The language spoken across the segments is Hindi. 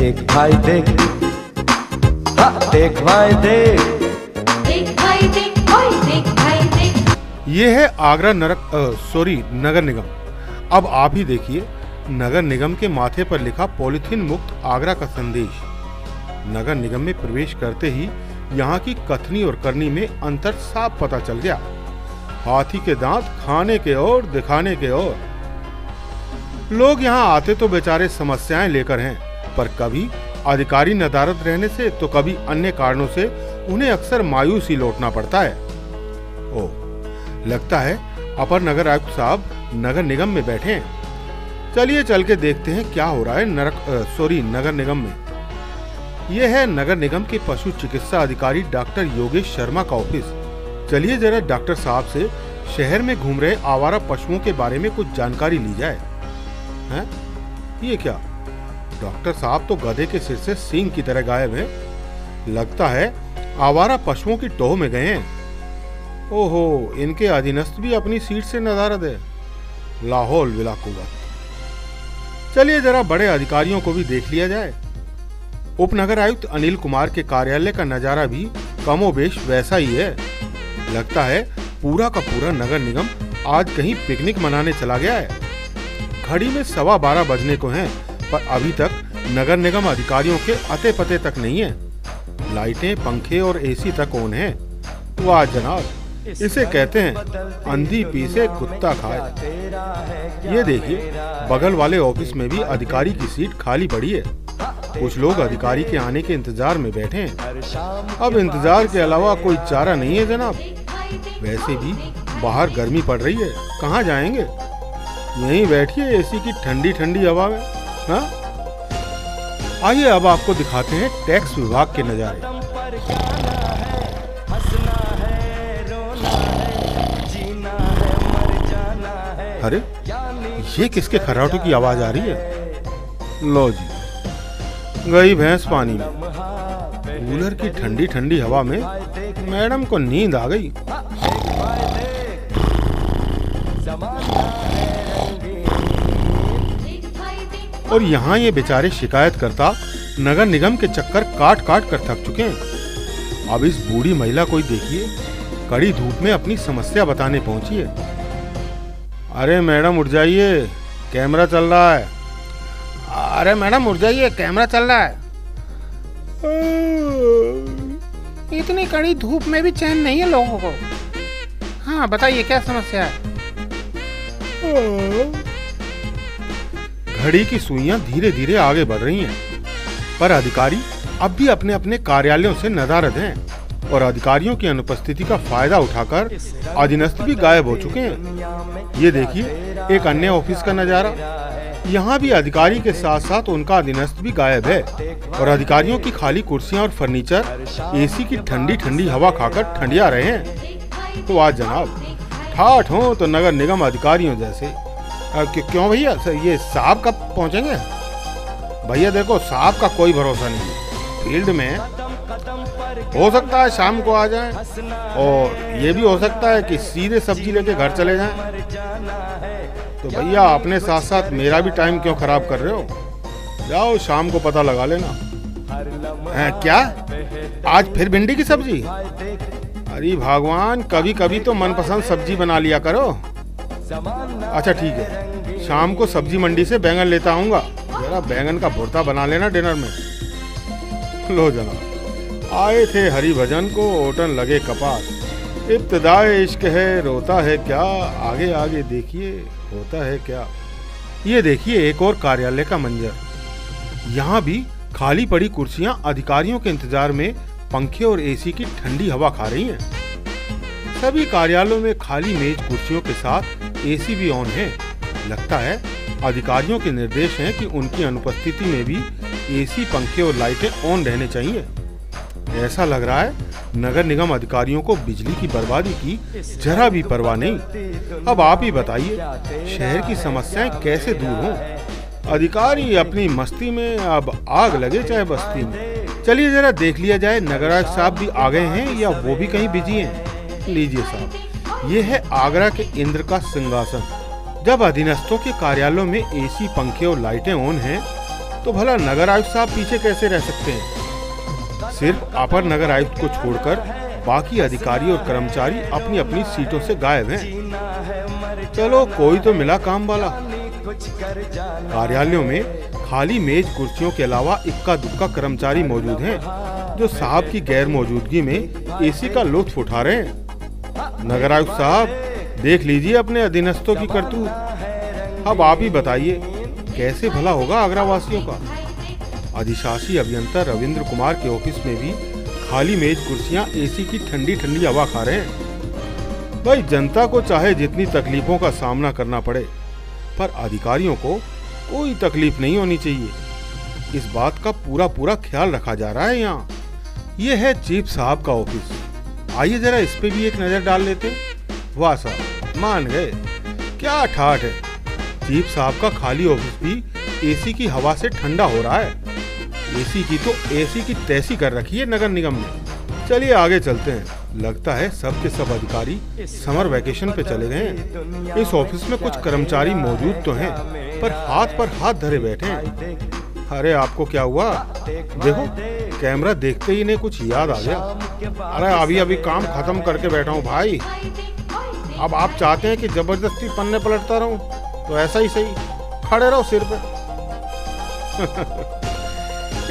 देख भाई देख, हाँ देख भाई देख, देख भाई देख, ओए देख भाई देख। ये है आगरा नगर निगम। अब आप ही देखिए नगर निगम के माथे पर लिखा पॉलीथीन मुक्त आगरा का संदेश। नगर निगम में प्रवेश करते ही यहाँ की कथनी और करनी में अंतर साफ पता चल गया। हाथी के दांत खाने के और दिखाने के और। लोग यहाँ आते तो बेचारे समस्याएं लेकर हैं, पर कभी अधिकारी नदारद रहने से तो कभी अन्य कारणों से उन्हें अक्सर मायूस ही लौटना पड़ता है। ओह, लगता है अपर नगर आयुक्त साहब नगर निगम में बैठे हैं। चलिए चल के देखते हैं क्या हो रहा है नगर निगम में। यह है नगर निगम के पशु चिकित्सा अधिकारी डॉक्टर योगेश शर्मा का ऑफिस। चलिए जरा डॉक्टर साहब से शहर में घूम रहे आवारा पशुओं के बारे में कुछ जानकारी ली जाए। हैं? ये क्या? डॉक्टर साहब तो गधे के सिर से सींग की तरह गायब है। लगता है आवारा पशुओं की टोह में गए हैं। ओहो, इनके अधीनस्थ भी अपनी सीट से नदारद है। लाहौल विला कुव्वत। चलिए जरा बड़े अधिकारियों को भी देख लिया जाए। उपनगर आयुक्त अनिल कुमार के कार्यालय का नजारा भी कमोबेश वैसा ही है। लगता है पूरा का पूरा नगर निगम आज कहीं पिकनिक मनाने चला गया है। घड़ी में 12:15 बजने को हैं, पर अभी तक नगर निगम अधिकारियों के अते पते तक नहीं है। लाइटें, पंखे और एसी तक ऑन हैं। वाह जनाब, इसे कहते हैं अंधी पीसे कुत्ता खाए। ये देखिए बगल वाले ऑफिस में भी अधिकारी की सीट खाली पड़ी है। कुछ लोग अधिकारी के आने के इंतजार में बैठे हैं। अब इंतजार के अलावा कोई चारा नहीं है जनाब। वैसे भी बाहर गर्मी पड़ रही है, कहाँ जाएंगे? यहीं बैठिए एसी की ठंडी ठंडी हवा में। हाँ, आइए अब आपको दिखाते हैं टैक्स विभाग के नजारे। अरे ये किसके खर्राटों की आवाज आ रही है? लो जी, गई भैंस पानी में। कूलर की ठंडी ठंडी हवा में मैडम को नींद आ गई। और यहाँ ये बेचारे शिकायतकर्ता नगर निगम के चक्कर काट काट कर थक चुके हैं। अब इस बूढ़ी महिला को देखिए, कड़ी धूप में अपनी समस्या बताने पहुंची है। अरे मैडम उठ जाइए, कैमरा चल रहा है। अरे मैडम उठ जाइए, कैमरा चल रहा है। इतनी कड़ी धूप में भी चैन नहीं है लोगों को। हाँ बताइए क्या समस्या है? घड़ी की सुइयां धीरे धीरे आगे बढ़ रही हैं, पर अधिकारी अब भी अपने अपने कार्यालयों से नदारद हैं और अधिकारियों की अनुपस्थिति का फायदा उठाकर अधीनस्थ भी गायब हो चुके हैं। ये देखिए एक अन्य ऑफिस का नजारा। यहाँ भी अधिकारी के साथ साथ उनका अधीनस्थ भी गायब है और अधिकारियों की खाली कुर्सियां और फर्नीचर एसी की ठंडी ठंडी हवा खाकर ठंडिया रहे हैं। तो आज जनाब ठाठ हो तो नगर निगम अधिकारियों जैसे। क्यों भैया, ये साहब कब पहुंचेंगे? भैया देखो, साहब का कोई भरोसा नहीं। फील्ड में हो सकता है शाम को आ जाएं, और ये भी हो सकता है कि सीधे सब्जी लेके घर चले जाएं। तो भैया अपने साथ साथ मेरा भी टाइम क्यों खराब कर रहे हो? जाओ शाम को पता लगा लेना। क्या आज फिर भिंडी की सब्जी? अरे भगवान, कभी कभी तो मनपसंद सब्जी बना लिया करो। अच्छा ठीक है, शाम को सब्जी मंडी से बैंगन लेता आऊंगा। जरा बैंगन का भुर्ता बना लेना डिनर में। लो जनाब, आए थे हरि भजन को ओटन लगे कपास। इब्तिदाए इश्क है रोता है क्या, आगे आगे देखिए होता है क्या। ये देखिए एक और कार्यालय का मंजर। यहाँ भी खाली पड़ी कुर्सियां अधिकारियों के इंतजार में पंखे और एसी की ठंडी हवा खा रही हैं। सभी कार्यालयों में खाली मेज कुर्सियों के साथ एसी भी ऑन है। लगता है अधिकारियों के निर्देश हैं कि उनकी अनुपस्थिति में भी एसी, पंखे और लाइटें ऑन रहने चाहिए। ऐसा लग रहा है नगर निगम अधिकारियों को बिजली की बर्बादी की जरा भी परवाह नहीं। अब आप ही बताइए, शहर की समस्याएं कैसे दूर हों? अधिकारी अपनी मस्ती में, अब आग लगे चाहे बस्ती में। चलिए जरा देख लिया जाए नगर आयुक्त साहब भी आ गए हैं या वो भी कहीं बिजी हैं। लीजिए साहब, ये है आगरा के इंद्र का सिंहासन। जब अधीनस्थों के कार्यालयों में एसी, पंखे और लाइटें ऑन हैं, तो तो भला नगर आयुक्त साहब पीछे कैसे रह सकते हैं? सिर्फ अपर नगर आयुक्त को छोड़कर बाकी अधिकारी और कर्मचारी अपनी अपनी सीटों से गायब हैं। चलो कोई तो मिला काम वाला। कार्यालयों में खाली मेज कुर्सियों के अलावा इक्का दुक्का कर्मचारी मौजूद हैं जो साहब की गैर मौजूदगी में एसी का लुत्फ उठा रहे हैं। नगर आयुक्त साहब, देख लीजिए अपने अधीनस्थों की करतूत। अब आप ही बताइए कैसे भला होगा आगरा वासियों का। अधिशासी अभियंता रविंद्र कुमार के ऑफिस में भी खाली मेज कुर्सियां एसी की ठंडी ठंडी हवा खा रहे हैं। भाई, जनता को चाहे जितनी तकलीफों का सामना करना पड़े, पर अधिकारियों को कोई तकलीफ नहीं होनी चाहिए। इस बात का पूरा पूरा ख्याल रखा जा रहा है यहाँ। ये है चीफ साहब का ऑफिस। आइए जरा इस पे भी एक नजर डाल लेते। वाह साहब, मान गए, क्या ठाठ है। चीफ साहब का खाली ऑफिस भी एसी की हवा से ठंडा हो रहा है। एसी की तो एसी की तैसी कर रखी है नगर निगम ने। चलिए आगे चलते हैं। लगता है सब के सब अधिकारी समर वैकेशन पे चले गए हैं। इस ऑफिस में कुछ कर्मचारी मौजूद तो हैं, पर हाथ धरे बैठे हैं। अरे आपको क्या हुआ? देखो, कैमरा देखते ही इन्हें कुछ याद आ गया। अरे अभी अभी काम खत्म करके बैठा हूँ भाई। अब आप चाहते हैं कि जबरदस्ती पन्ने पलटता रहूं? तो ऐसा ही सही, खड़े रहो सिर पे।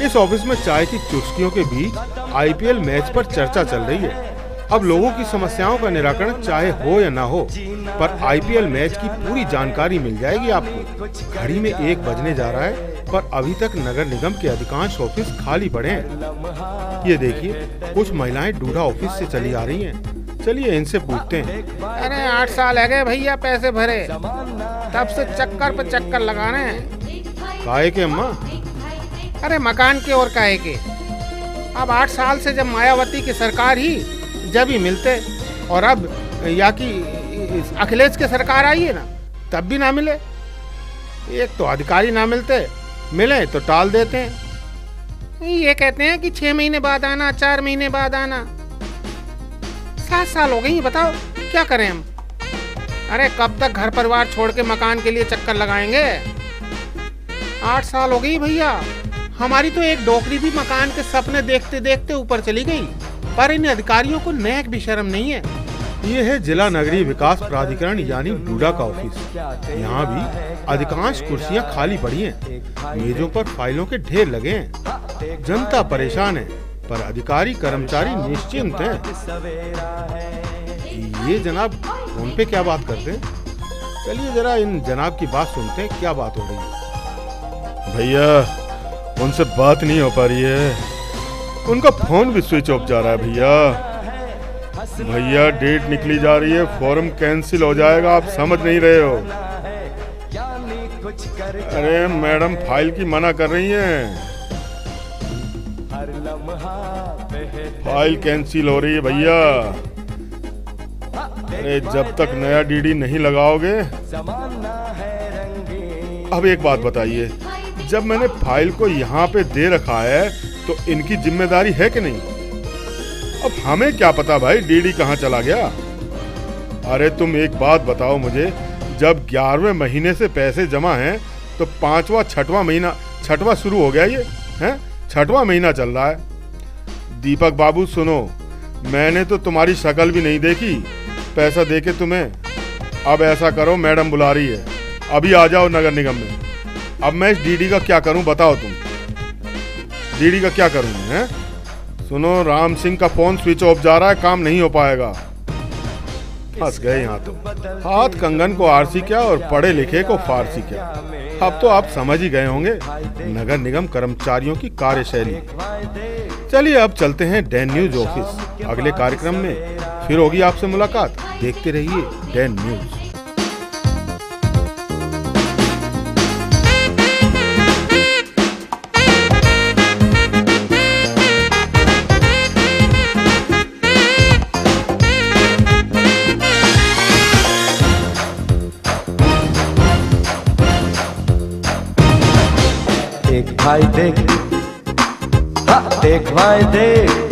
इस ऑफिस में चाय की चुस्कियों के बीच आईपीएल मैच पर चर्चा चल रही है। अब लोगों की समस्याओं का निराकरण चाहे हो या ना हो, पर आईपीएल मैच की पूरी जानकारी मिल जाएगी आपको। घड़ी में 1 बजने जा रहा है, पर अभी तक नगर निगम के अधिकांश ऑफिस खाली पड़े हैं। ये देखिए, कुछ महिलाएं डूडा ऑफिस से चली आ रही हैं। चलिए इनसे पूछते हैं। अरे 8 साल है गए भैया पैसे भरे, तब से चक्कर पे चक्कर लगा रहे हैं। काहे के अम्मा? अरे मकान के और काहे के। अब 8 साल से जब मायावती की सरकार ही जब ही मिलते, और अब या कि अखिलेश की सरकार आई है ना, तब भी ना मिले। एक तो अधिकारी ना मिलते, मिले तो टाल देते हैं। ये कहते हैं कि 6 महीने बाद आना, 4 महीने बाद आना। 7 साल हो गई, बताओ क्या करें हम। अरे कब तक घर परिवार छोड़ के मकान के लिए चक्कर लगाएंगे। 8 साल हो गई भैया। हमारी तो एक डोकरी भी मकान के सपने देखते देखते ऊपर चली गई, पर इन अधिकारियों को नेक भी शर्म नहीं है। ये है जिला नगरीय विकास प्राधिकरण यानी डूडा का ऑफिस। यहाँ भी अधिकांश कुर्सियाँ खाली पड़ी हैं। मेजों पर फाइलों के ढेर लगे हैं। जनता परेशान है, पर अधिकारी कर्मचारी निश्चिंत हैं। ये जनाब फोन पे क्या बात करते हैं? चलिए जरा इन जनाब की बात सुनते हैं, क्या बात हो रही है। भैया, उनसे बात नहीं हो पा रही है। उनका फोन भी स्विच ऑफ जा रहा है भैया। भैया, डेट निकली जा रही है, फॉर्म कैंसिल हो जाएगा, आप समझ नहीं रहे हो। अरे मैडम फाइल की मना कर रही हैं। फाइल कैंसिल हो रही है भैया। अरे जब तक नया डीडी नहीं लगाओगे। अब एक बात बताइए, जब मैंने फाइल को यहाँ पे दे रखा है तो इनकी जिम्मेदारी है कि नहीं? अब हमें क्या पता भाई डीडी कहाँ चला गया। अरे तुम एक बात बताओ मुझे, जब 11वें महीने से पैसे जमा हैं तो 5वां 6वां महीना, 6वां शुरू हो गया ये है, 6वां महीना चल रहा है। दीपक बाबू सुनो, मैंने तो तुम्हारी शक्ल भी नहीं देखी पैसा देके तुम्हें। अब ऐसा करो, मैडम बुला रही है, अभी आ जाओ नगर निगम में। अब मैं इस डीडी का क्या करूं बताओ तुम। डीडी का क्या करूं मैं? सुनो, राम सिंह का फोन स्विच ऑफ जा रहा है, काम नहीं हो पाएगा। फंस गए यहाँ तो। हाथ कंगन को आरसी क्या और पढ़े लिखे को फारसी क्या। अब तो आप समझ ही गए होंगे नगर निगम कर्मचारियों की कार्यशैली। चलिए अब चलते हैं डैन न्यूज ऑफिस। अगले कार्यक्रम में फिर होगी आपसे मुलाकात। देखते रहिए डैन न्यूज। देख भाई देख, हाँ देख भाई देख।